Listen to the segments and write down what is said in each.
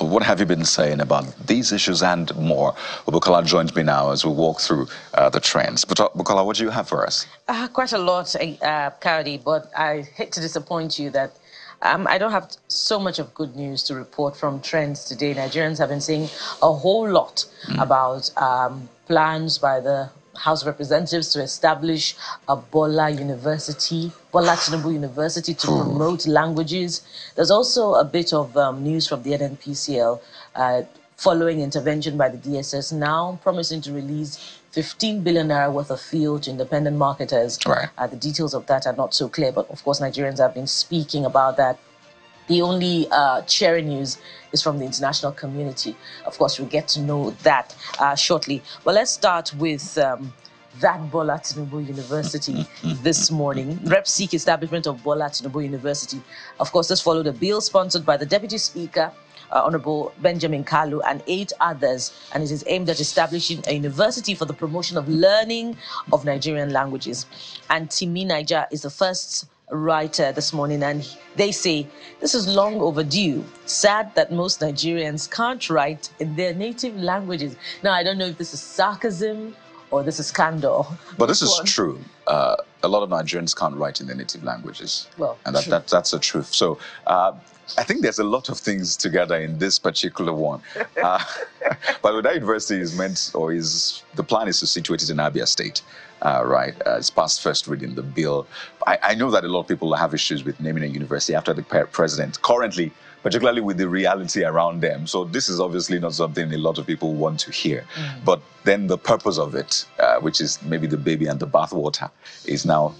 what have you been saying about these issues and more? Bukola joins me now as we walk through the trends. Bukola, what do you have for us? Quite a lot, Cowdy, but I hate to disappoint you that I don't have so much of good news to report from trends today. Nigerians have been saying a whole lot about plans by the House of Representatives to establish a Bola Tinubu University to promote languages. There's also a bit of news from the NNPCL following intervention by the DSS, now promising to release 15 billion naira worth of fuel to independent marketers. Right. The details of that are not so clear, but of course Nigerians have been speaking about that. The only cheering news is from the international community. Of course, we'll get to know that shortly. But let's start with that Bola Tinubu University this morning. Reps seek establishment of Bola Tinubu University. Of course, this followed a bill sponsored by the Deputy Speaker, Honorable Benjamin Kalu, and 8 others, and it is aimed at establishing a university for the promotion of learning of Nigerian languages. And Timi Niger is the first writer this morning, and they say this is long overdue. Sad that most Nigerians can't write in their native languages. Now, I don't know if this is sarcasm or this is candor. But this is true. A lot of Nigerians can't write in their native languages. Well, and that's the truth. So I think there's a lot of things together in this particular one. But that university is meant, or the plan is to situate it in Abia State. Right, it's past first reading the bill. I know that a lot of people have issues with naming a university after the president currently, particularly with the reality around them. So this is obviously not something a lot of people want to hear. But then the purpose of it, which is maybe the baby and the bathwater, is now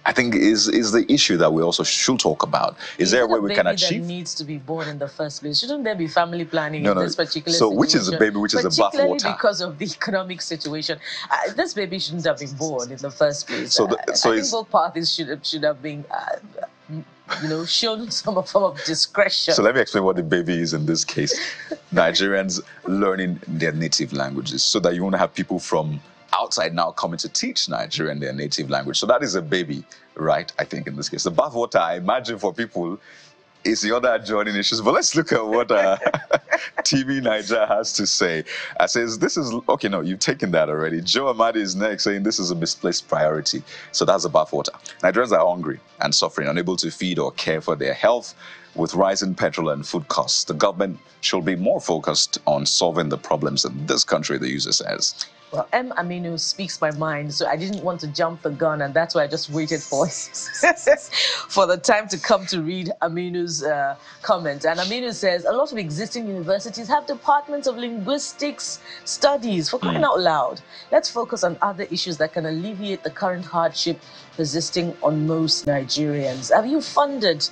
I think is the issue that we also should talk about. Is there a way we can achieve? That needs to be born in the first place. Shouldn't there be family planning in this particular situation? So which is the baby, which is the bathwater? Particularly because of the economic situation. This baby shouldn't have been born in the first place. I think both parties should have been shown some form of discretion. So let me explain what the baby is in this case. Nigerians learning their native languages so that you won't have people from outside now coming to teach Nigerian their native language. So that is a baby, right? I think in this case. The bathwater, I imagine for people, is the other adjoining issues. But let's look at what TV Niger has to say. Says, this is, okay, no, you've taken that already. Joe Amadi is next, saying this is a misplaced priority. So that's the bathwater. Nigerians are hungry and suffering, unable to feed or care for their health. With rising petrol and food costs, the government should be more focused on solving the problems in this country, the user says. Well, M. Aminu speaks my mind, so I didn't want to jump the gun, and that's why I just waited for the time to come to read Aminu's comment. And Aminu says, a lot of existing universities have departments of linguistics studies, for crying out loud. Let's focus on other issues that can alleviate the current hardship persisting on most Nigerians. Have you funded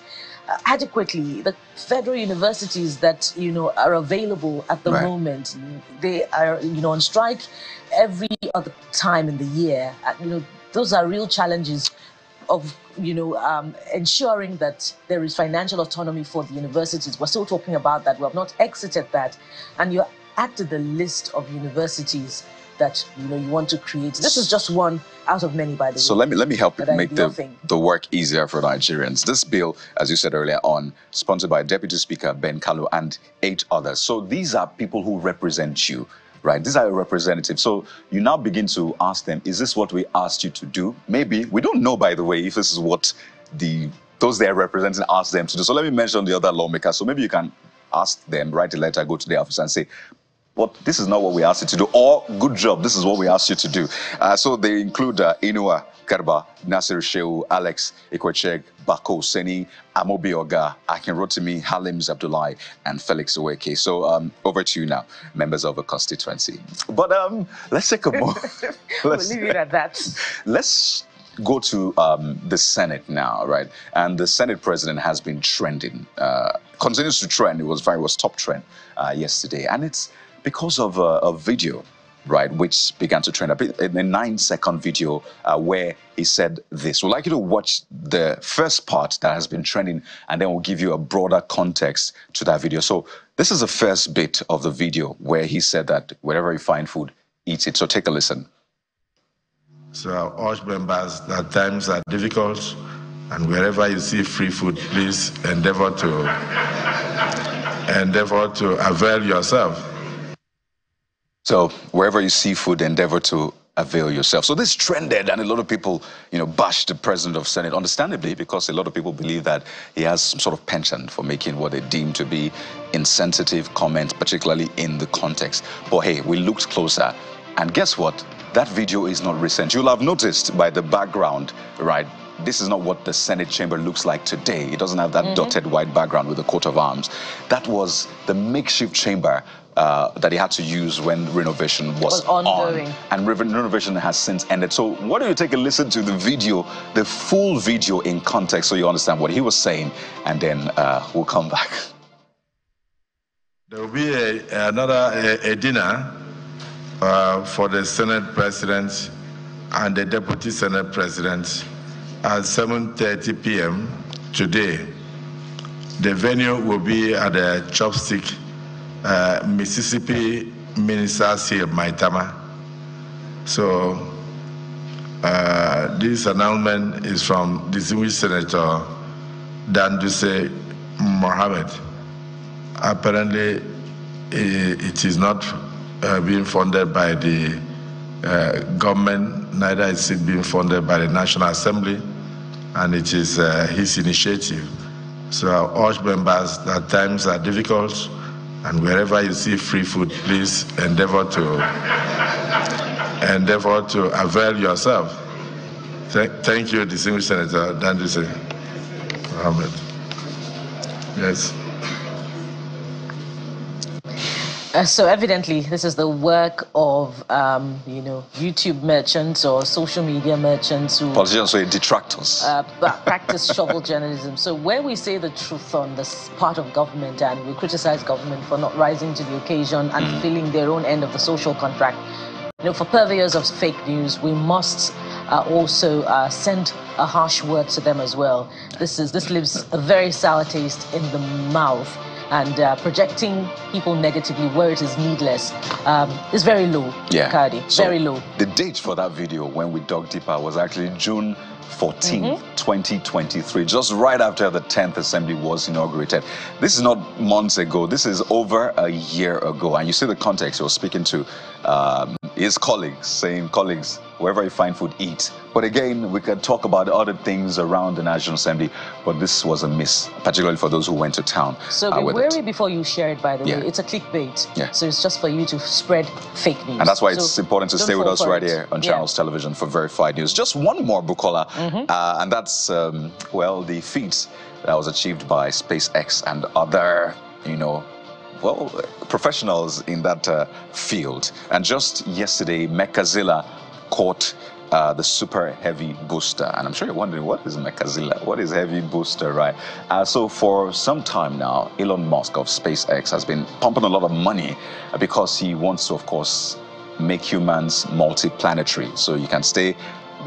adequately the federal universities that are available at the moment? They are on strike every other time in the year. Those are real challenges of ensuring that there is financial autonomy for the universities. We're still talking about that. We have not exited that, and you're added the list of universities that you want to create. This is just one out of many, by the way. So let me help you make the work easier for Nigerians. This bill, as you said earlier on, sponsored by Deputy Speaker Ben Kalu and 8 others. So these are people who represent you, right? These are your representatives. So you now begin to ask them, is this what we asked you to do? Maybe. We don't know, by the way, if this is what those they are representing asked them to do. So let me mention the other lawmakers. So maybe you can ask them, write a letter, go to the office and say, but this is not what we asked you to do, or good job, this is what we asked you to do. So they include Inua Garba, Nasir Shehu, Alex Ikwecheg, Bako Seni, Amobi Oga, Akin Rotimi, Halim Zabdullahi, and Felix Oweke. So over to you now, members of the constituency. But let's take a more. We'll leave it at that. Let's go to the Senate now, right? And the Senate president has been trending, continues to trend. It was top trend yesterday, and it's because of a video, right, which began to trend, a 9-second video where he said this. We'd like you to watch the first part that has been trending, and then we'll give you a broader context to that video. So this is the first bit of the video where he said that wherever you find food, eat it. So take a listen. So I urge members that times are difficult, and wherever you see free food, please endeavor to endeavor to avail yourself. So wherever you see food, endeavor to avail yourself. So this trended, and a lot of people, bashed the president of Senate, understandably, because a lot of people believe that he has some sort of penchant for making what they deem to be insensitive comments, particularly in the context. But hey, we looked closer, and guess what? That video is not recent. You'll have noticed by the background, right? This is not what the Senate chamber looks like today. It doesn't have that dotted white background with the coat of arms. That was the makeshift chamber that he had to use when renovation was ongoing. And renovation has since ended. So why don't you take a listen to the video, the full video in context, so you understand what he was saying, and then we'll come back. There will be another dinner for the Senate President and the Deputy Senate President at 7:30 p.m. today. The venue will be at the Chopstick, Mississippi Ministers Hill, Maitama. So this announcement is from distinguished Senator Danduse Mohammed. Apparently, it is not being funded by the government, neither is it being funded by the National Assembly, and it is his initiative. So I urge members that times are difficult, and wherever you see free food, please endeavor to avail yourself. Thank you, distinguished Senator Danduse Mohammed. Yes. So evidently, this is the work of, YouTube merchants or social media merchants who... Politicians, so detractors. Practice shovel journalism. So when we say the truth on this part of government and we criticize government for not rising to the occasion and fulfilling their own end of the social contract, for purveyors of fake news, we must also send a harsh word to them as well. This leaves a very sour taste in the mouth. And projecting people negatively where it is needless is very low, Cardi, so very low. The date for that video, when we dug deeper, was actually June 14th, 2023, just right after the 10th Assembly was inaugurated. This is not months ago. This is over a year ago. And you see the context. He was speaking to his colleagues, saying, colleagues, wherever you find food, eat. But again, we can talk about other things around the National Assembly, but this was a miss, particularly for those who went to town. So be wary before you share it, by the way. It's a clickbait. So it's just for you to spread fake news. And that's why it's important to stay with us right here on Channels Television for verified news. Just one more, Bukola, and that's, the feat that was achieved by SpaceX and other, professionals in that field. And just yesterday, Mechazilla caught the super heavy booster. And I'm sure you're wondering, what is Mechazilla? What is heavy booster, right? So for some time now, Elon Musk of SpaceX has been pumping a lot of money because he wants to, of course, make humans multi-planetary. So you can stay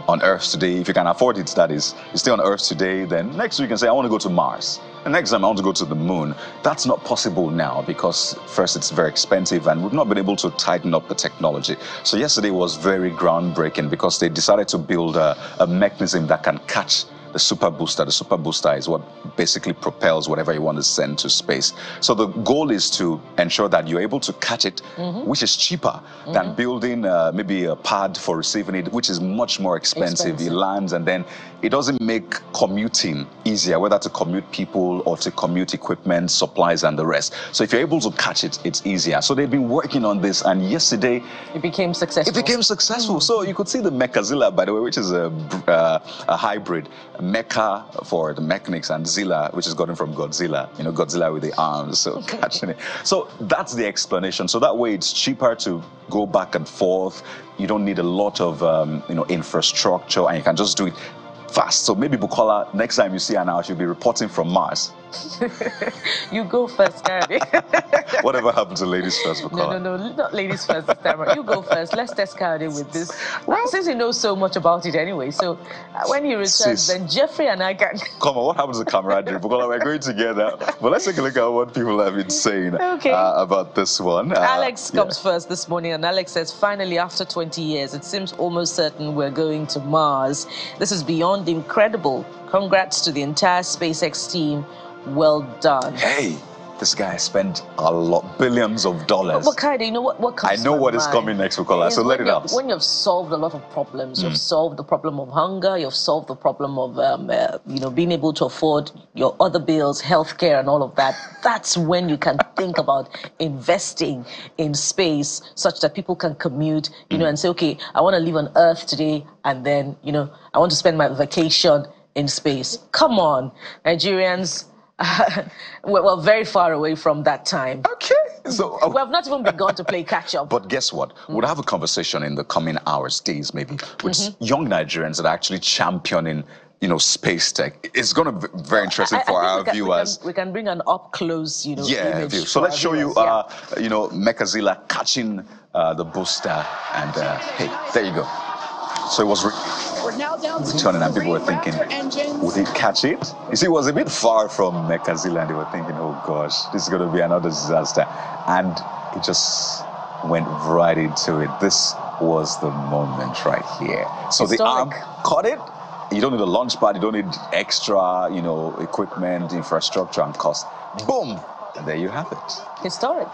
on Earth today, if you can afford it, that is. You stay on Earth today, then next week you can say, I want to go to Mars. And next time I want to go to the moon. That's not possible now because first it's very expensive and we've not been able to tighten up the technology. So yesterday was very groundbreaking because they decided to build a mechanism that can catch the super booster. The super booster is what basically propels whatever you want to send to space. So the goal is to ensure that you're able to catch it, which is cheaper than building maybe a pad for receiving it, which is much more expensive. It lands and then it doesn't make commuting easier, whether to commute people or to commute equipment, supplies, and the rest. So if you're able to catch it, it's easier. So they've been working on this, and yesterday it became successful. So you could see the Mechazilla, by the way, which is a hybrid. Mecha for the mechanics and Zilla, which is gotten from Godzilla, Godzilla with the arms, so catching it. So that's the explanation. So that way it's cheaper to go back and forth. You don't need a lot of, infrastructure, and you can just do it fast. So maybe Bukola, next time you see her now, she'll be reporting from Mars. You go first, Cardi. Whatever happened to ladies first, Bukola? No, not ladies first this time. You go first. Let's test Cardi with this. Well, since he knows so much about it anyway. So when he returns, then Jeffrey and I can... Come on, what happens to camaraderie? Bukola, we're going together. But let's take a look at what people have been saying about this one. Alex comes first this morning, and Alex says, finally, after 20 years, it seems almost certain we're going to Mars. This is beyond incredible. Congrats to the entire SpaceX team. Well done. Hey, this guy spent a lot, billions of dollars. But Kaide, you know what comes I know to what my is mind coming next, Bukola, so let it out. When you've solved a lot of problems, you've solved the problem of hunger, you've solved the problem of, being able to afford your other bills, healthcare and all of that, that's when you can think about investing in space such that people can commute, and say, okay, I want to live on Earth today, and then, I want to spend my vacation in space. Come on, Nigerians. We're very far away from that time. Okay. So we have not even begun to play catch up. But guess what? We'll have a conversation in the coming hours, days maybe, with young Nigerians that are actually championing, space tech. It's going to be very interesting for our viewers. We can bring an up close, image. So let's show you, Mekazila catching the booster, and hey, there you go. So it was We're now down to returning, and people were thinking, would he catch it? You see, it was a bit far from Mekazila, and they were thinking, oh gosh, this is going to be another disaster. And it just went right into it. This was the moment right here. So the arm caught it. You don't need a launch pad, you don't need extra, equipment, infrastructure, and cost. Boom! And there you have it. Historic.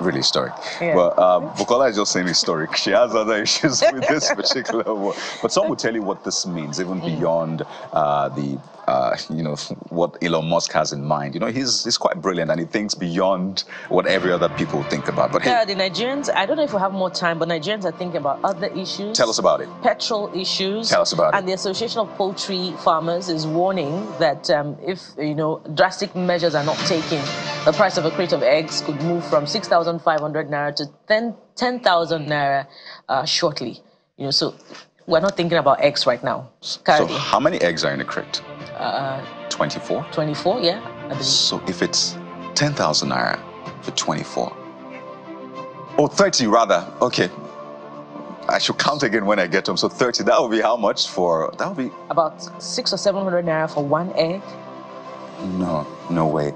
Really historic. Yeah. But Bukola is just saying historic. She has other issues with this particular one. But some will tell you what this means, even beyond what Elon Musk has in mind. He's quite brilliant, and he thinks beyond what every other people think about. But yeah, the Nigerians, I don't know if we have more time, but Nigerians are thinking about other issues. Tell us about it. Petrol issues. Tell us about it. And the Association of Poultry Farmers is warning that if, drastic measures are not taken, the price of a crate of eggs could move from 6,500 naira to 10,000 naira shortly. So we're not thinking about eggs right now. So how many eggs are in a crate? 24? 24, yeah, I believe. So if it's 10,000 naira for 24, or 30 rather, okay. I should count again when I get home. So 30, that would be how much for, that would be? About 600 or 700 naira for one egg. No way.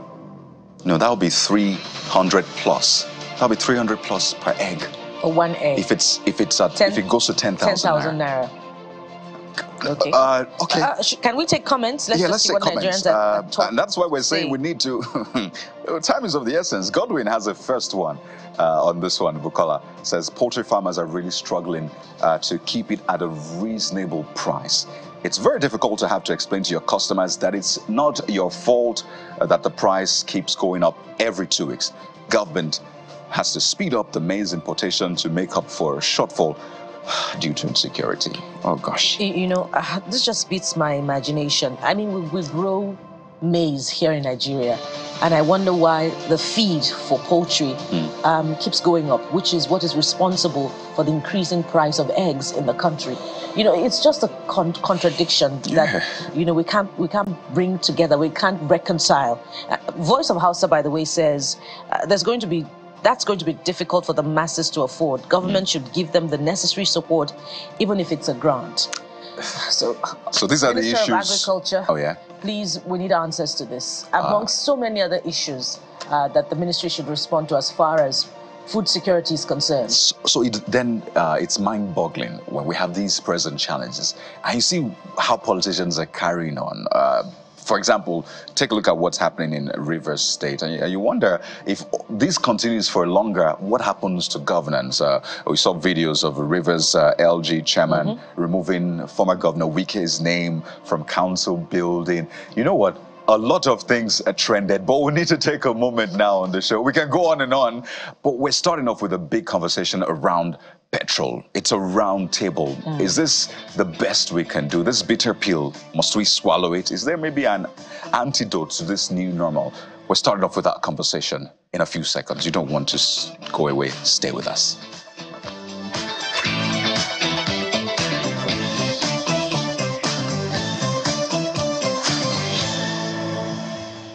No, that would be 300 plus. That would be 300 plus per egg. For one egg. If it goes to 10,000 naira. Okay. Okay. Can we take comments? Let's take comments. And that's why we're saying we need to. Time is of the essence. Godwin has a first one on this one. Bukola says poultry farmers are really struggling to keep it at a reasonable price. It's very difficult to have to explain to your customers that it's not your fault that the price keeps going up every 2 weeks. Government has to speed up the maize importation to make up for a shortfall due to insecurity. Oh gosh. This just beats my imagination. I mean, we grow maize here in Nigeria, and I wonder why the feed for poultry keeps going up, which is what is responsible for the increasing price of eggs in the country. It's just a contradiction that we can't bring together, we can't reconcile. Voice of Hausa, by the way, says that's going to be difficult for the masses to afford. Government should give them the necessary support, even if it's a grant. So these are the issues. Minister of Agriculture, oh yeah. Please, we need answers to this, amongst so many other issues that the ministry should respond to as far as food security is concerned. So it's mind-boggling when we have these present challenges, and you see how politicians are carrying on. For example, take a look at what's happening in Rivers State, and you wonder if this continues for longer, what happens to governance? We saw videos of Rivers LG chairman removing former Governor Wike's name from council building. You know what? A lot of things are trended, but we need to take a moment now on the show. We can go on, but we're starting off with a big conversation around petrol. It's a round table. Is this the best we can do? This bitter pill, must we swallow it? Is there maybe an antidote to this new normal? We're starting off with that conversation in a few seconds. You don't want to go away. Stay with us.